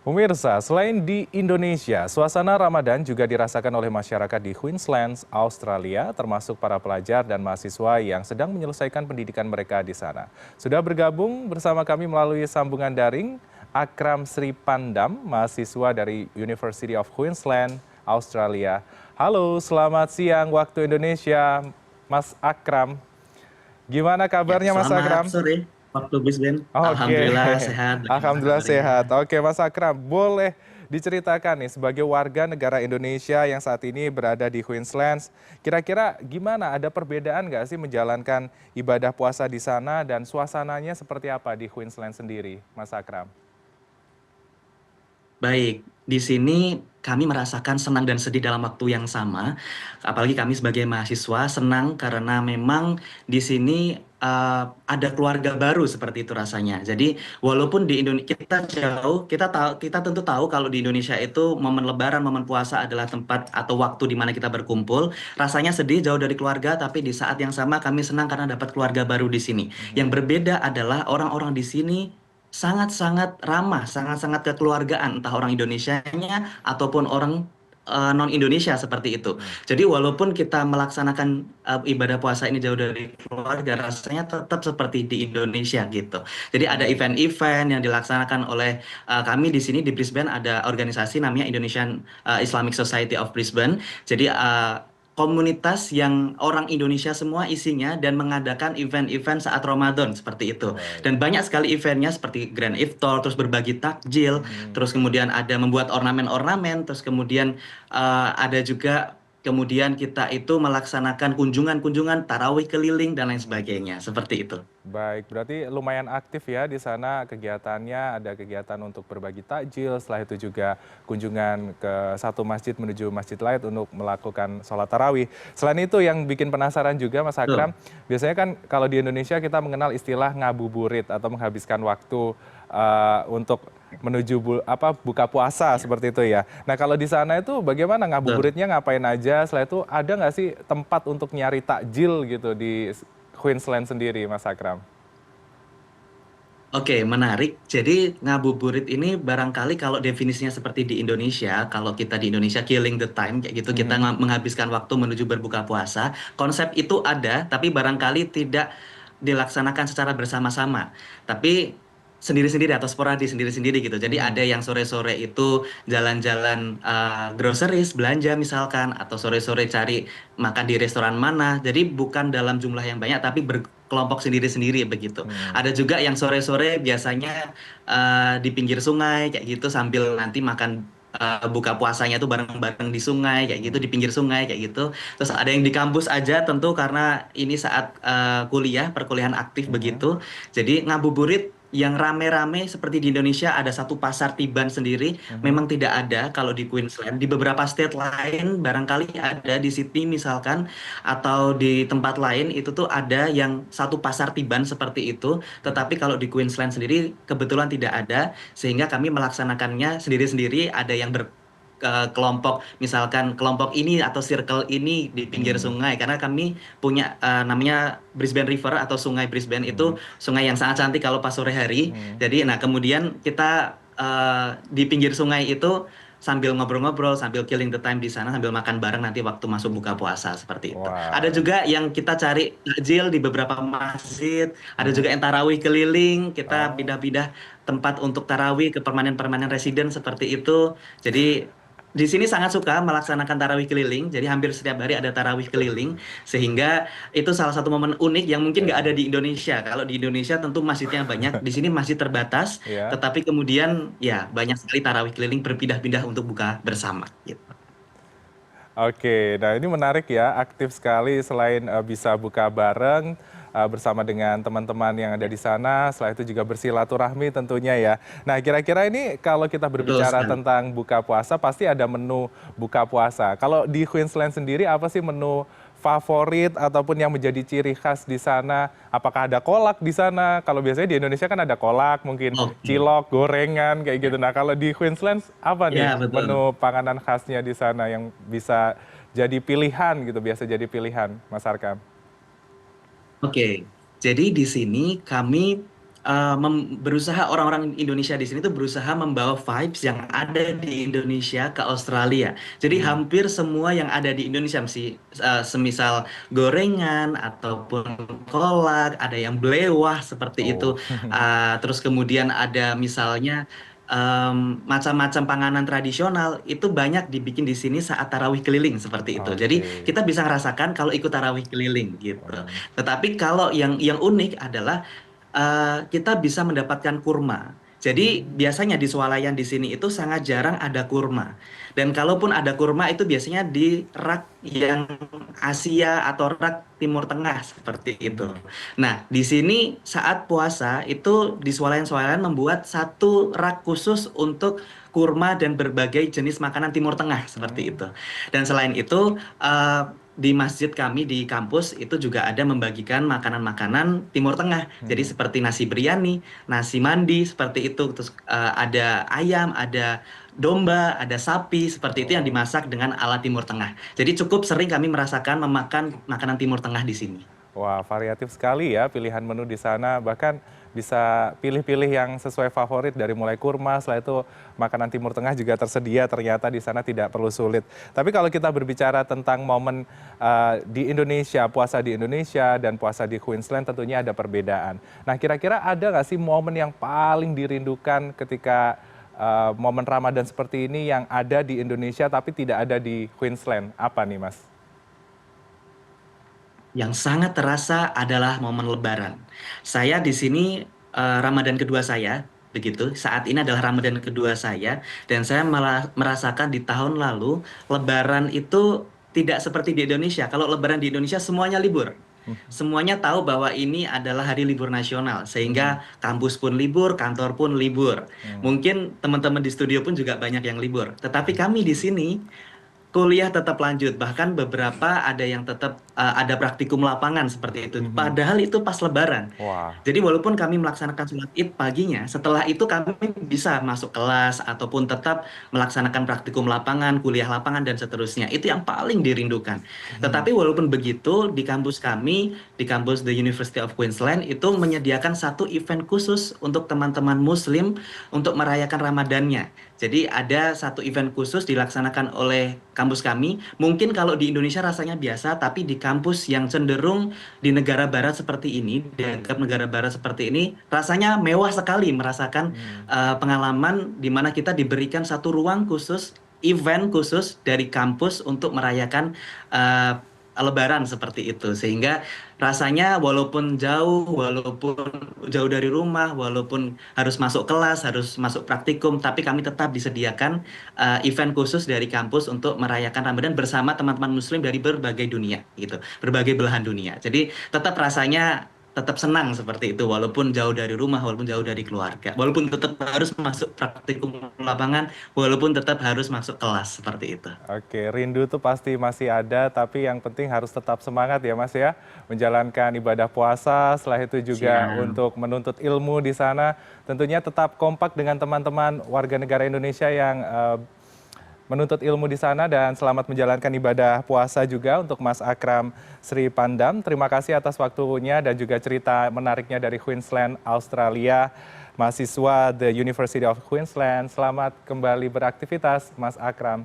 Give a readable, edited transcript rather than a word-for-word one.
Pemirsa, selain di Indonesia, suasana Ramadan juga dirasakan oleh masyarakat di Queensland, Australia, termasuk para pelajar dan mahasiswa yang sedang menyelesaikan pendidikan mereka di sana. Sudah bergabung bersama kami melalui sambungan daring, Akram Sri Pandam, mahasiswa dari University of Queensland, Australia. Halo, selamat siang waktu Indonesia, Mas Akram. Gimana Ya, kabarnya Mas selamat Akram? sore waktu Brisbane. Oke, Alhamdulillah sehat. Bagaimana Alhamdulillah kabarnya? sehat. Oke, Mas Akram, boleh diceritakan nih sebagai warga negara Indonesia yang saat ini berada di Queensland, kira-kira gimana? Ada perbedaan nggak sih menjalankan ibadah puasa di sana dan suasananya seperti apa di Queensland sendiri, Mas Akram? Baik, di sini kami merasakan senang dan sedih dalam waktu yang sama. Apalagi kami sebagai mahasiswa senang karena memang di sini ada keluarga baru seperti itu rasanya. Jadi walaupun di Indonesia kita jauh, kita tentu tahu kalau di Indonesia itu momen Lebaran, momen puasa adalah tempat atau waktu di mana kita berkumpul. Rasanya sedih jauh dari keluarga, tapi di saat yang sama kami senang karena dapat keluarga baru di sini. Yang berbeda adalah orang-orang di sini sangat-sangat ramah, sangat-sangat kekeluargaan, entah orang Indonesianya ataupun orang non-Indonesia seperti itu. Hmm. Jadi walaupun kita melaksanakan ibadah puasa ini jauh dari keluarga, rasanya tetap seperti di Indonesia gitu. Jadi ada Hmm. event-event yang dilaksanakan oleh kami di sini di Brisbane ada organisasi namanya Indonesian Islamic Society of Brisbane. Jadi komunitas yang orang Indonesia semua isinya dan mengadakan event-event saat Ramadan seperti itu. Baik. Dan banyak sekali eventnya seperti Grand Iftar, terus berbagi takjil, Hmm. terus kemudian ada membuat ornamen-ornamen, terus kemudian ada juga kemudian kita itu melaksanakan kunjungan-kunjungan, tarawih keliling dan lain Hmm. sebagainya. Seperti itu. Baik, berarti lumayan aktif ya di sana kegiatannya, ada kegiatan untuk berbagi takjil, setelah itu juga kunjungan ke satu masjid menuju masjid lain untuk melakukan sholat tarawih. Selain itu yang bikin penasaran juga Mas Akram, Betul. biasanya kan kalau di Indonesia kita mengenal istilah ngabuburit atau menghabiskan waktu untuk menuju buka puasa Ya, seperti itu ya. Nah kalau di sana itu bagaimana betul. ngabuburitnya ngapain aja? Setelah itu ada nggak sih tempat untuk nyari takjil gitu di Queensland sendiri, Mas Akram? Oke, menarik. Jadi ngabuburit ini barangkali kalau definisinya seperti di Indonesia, kalau kita di Indonesia killing the time kayak gitu, kita Mhm. menghabiskan waktu menuju berbuka puasa. Konsep itu ada, tapi barangkali tidak dilaksanakan secara bersama-sama. Tapi sendiri-sendiri atau sporadis sendiri-sendiri gitu. Jadi ada Mhm. yang sore-sore itu jalan-jalan groceries, belanja misalkan, atau sore-sore cari makan di restoran mana. Jadi bukan dalam jumlah yang banyak, tapi berkelompok sendiri-sendiri begitu. Mhm. Ada juga yang sore-sore biasanya di pinggir sungai kayak gitu sambil nanti makan buka puasanya tuh bareng-bareng di sungai kayak gitu Mhm. di pinggir sungai kayak gitu. Terus ada yang di kampus aja tentu karena ini saat kuliah, perkuliahan aktif Mhm. begitu. Jadi ngabuburit yang rame-rame seperti di Indonesia ada satu pasar tiban sendiri Mhm. memang tidak ada kalau di Queensland. Di beberapa state lain barangkali ada di Sydney misalkan atau di tempat lain itu tuh ada yang satu pasar tiban seperti itu. Mhm. Tetapi kalau di Queensland sendiri kebetulan tidak ada, sehingga kami melaksanakannya sendiri-sendiri. Ada yang kelompok, misalkan kelompok ini atau circle ini di pinggir Mhm. sungai, karena kami punya namanya Brisbane River atau Sungai Brisbane itu Mhm. sungai yang sangat cantik kalau pas sore hari. Mhm. Jadi, nah kemudian kita di pinggir sungai itu sambil ngobrol-ngobrol, sambil killing the time di sana, sambil makan bareng nanti waktu masuk buka puasa seperti itu. Ada Wah. juga yang kita cari takjil di beberapa masjid, ada Mhm. juga yang tarawih keliling, kita Oh. pindah-pindah tempat untuk tarawih ke permanen-permanen resident seperti itu. Jadi di sini sangat suka melaksanakan tarawih keliling, jadi hampir setiap hari ada tarawih keliling, sehingga itu salah satu momen unik yang mungkin nggak ada Heeh. di Indonesia. Kalau di Indonesia tentu masjidnya banyak, di sini masjid terbatas, Iya. tetapi kemudian ya banyak sekali tarawih keliling berpindah-pindah untuk buka bersama. Gitu. Oke, nah ini menarik ya, aktif sekali selain bisa buka bareng bersama dengan teman-teman yang ada Ya, di sana, setelah itu juga bersilaturahmi tentunya ya. Nah, kira-kira ini kalau kita betul berbicara sekali. tentang buka puasa, pasti ada menu buka puasa. Kalau di Queensland sendiri, apa sih menu favorit ataupun yang menjadi ciri khas di sana? Apakah ada kolak di sana? Kalau biasanya di Indonesia kan ada kolak, mungkin Oke, cilok, gorengan, kayak gitu. ya, Nah, kalau di Queensland apa nih ya betul. menu panganan khasnya di sana yang bisa jadi pilihan gitu, biasa jadi pilihan, Mas Arkam? Oke, jadi di sini kami berusaha orang-orang Indonesia di sini tuh berusaha membawa vibes yang ada di Indonesia ke Australia. Jadi Hmm. hampir semua yang ada di Indonesia, semisal gorengan ataupun kolak, ada yang belewah seperti Oh, itu. Terus kemudian ada misalnya macam-macam panganan tradisional itu banyak dibikin di sini saat tarawih keliling seperti itu. Jadi oke. kita bisa ngerasakan kalau ikut tarawih keliling gitu. Hmm. Tetapi kalau yang unik adalah kita bisa mendapatkan kurma. Jadi Hmm. biasanya di swalayan di sini itu sangat jarang ada kurma. Dan kalaupun ada kurma itu biasanya di rak yang Asia atau rak Timur Tengah seperti itu. Mhm. Nah, di sini saat puasa itu di swalayan-swalayan membuat satu rak khusus untuk kurma dan berbagai jenis makanan Timur Tengah seperti Hmm. itu. Dan selain itu di masjid kami di kampus itu juga ada membagikan makanan-makanan Timur Tengah. Jadi Mhm. seperti nasi biryani, nasi mandi seperti itu. Terus ada ayam, ada domba, ada sapi seperti itu yang Oh. dimasak dengan ala Timur Tengah. Jadi cukup sering kami merasakan memakan makanan Timur Tengah di sini. Wah, variatif sekali ya pilihan menu di sana. Bahkan bisa pilih-pilih yang sesuai favorit dari mulai kurma, setelah itu makanan Timur Tengah juga tersedia ternyata di sana tidak perlu sulit. Tapi kalau kita berbicara tentang momen di Indonesia, puasa di Indonesia dan puasa di Queensland tentunya ada perbedaan. Nah, kira-kira ada nggak sih momen yang paling dirindukan ketika momen Ramadan seperti ini yang ada di Indonesia tapi tidak ada di Queensland? Apa nih, Mas? Yang sangat terasa adalah momen Lebaran. Saya di sini Ramadan kedua saya, begitu. Saat ini adalah Ramadan kedua saya, dan saya malah merasakan di tahun lalu Lebaran itu tidak seperti di Indonesia. Kalau Lebaran di Indonesia semuanya libur. Semuanya tahu bahwa ini adalah hari libur nasional, Mhm. sehingga kampus pun libur, kantor pun libur. Hmm. Mungkin teman-teman di studio pun juga banyak yang libur. Tetapi kami di sini kuliah tetap lanjut, bahkan beberapa ada yang tetap ada praktikum lapangan seperti itu. Mhm. Padahal itu pas Lebaran. Wah. Jadi walaupun kami melaksanakan sholat Id paginya, setelah itu kami bisa masuk kelas ataupun tetap melaksanakan praktikum lapangan, kuliah lapangan dan seterusnya. Itu yang paling dirindukan. Mhm. Tetapi walaupun begitu, di kampus kami, di kampus The University of Queensland itu menyediakan satu event khusus untuk teman-teman Muslim untuk merayakan Ramadannya. Jadi ada satu event khusus dilaksanakan oleh kampus kami. Mungkin kalau di Indonesia rasanya biasa, tapi di kampus yang cenderung di negara barat seperti ini, dianggap negara barat seperti ini, rasanya mewah sekali merasakan Hmm. pengalaman di mana kita diberikan satu ruang khusus, event khusus dari kampus untuk merayakan eh, Lebaran seperti itu. Sehingga rasanya walaupun jauh dari rumah, walaupun harus masuk kelas, harus masuk praktikum, tapi kami tetap disediakan event khusus dari kampus untuk merayakan Ramadan bersama teman-teman Muslim dari berbagai dunia, gitu, berbagai belahan dunia. Jadi tetap rasanya tetap senang seperti itu, walaupun jauh dari rumah, walaupun jauh dari keluarga, walaupun tetap harus masuk praktikum lapangan, walaupun tetap harus masuk kelas seperti itu. Oke, rindu tuh pasti masih ada, tapi yang penting harus tetap semangat ya Mas ya, menjalankan ibadah puasa, setelah itu juga Siap. untuk menuntut ilmu di sana. Tentunya tetap kompak dengan teman-teman warga negara Indonesia yang menuntut ilmu di sana dan selamat menjalankan ibadah puasa juga untuk Mas Akram Sri Pandam. Terima kasih atas waktunya dan juga cerita menariknya dari Queensland, Australia. Mahasiswa The University of Queensland, selamat kembali beraktivitas Mas Akram.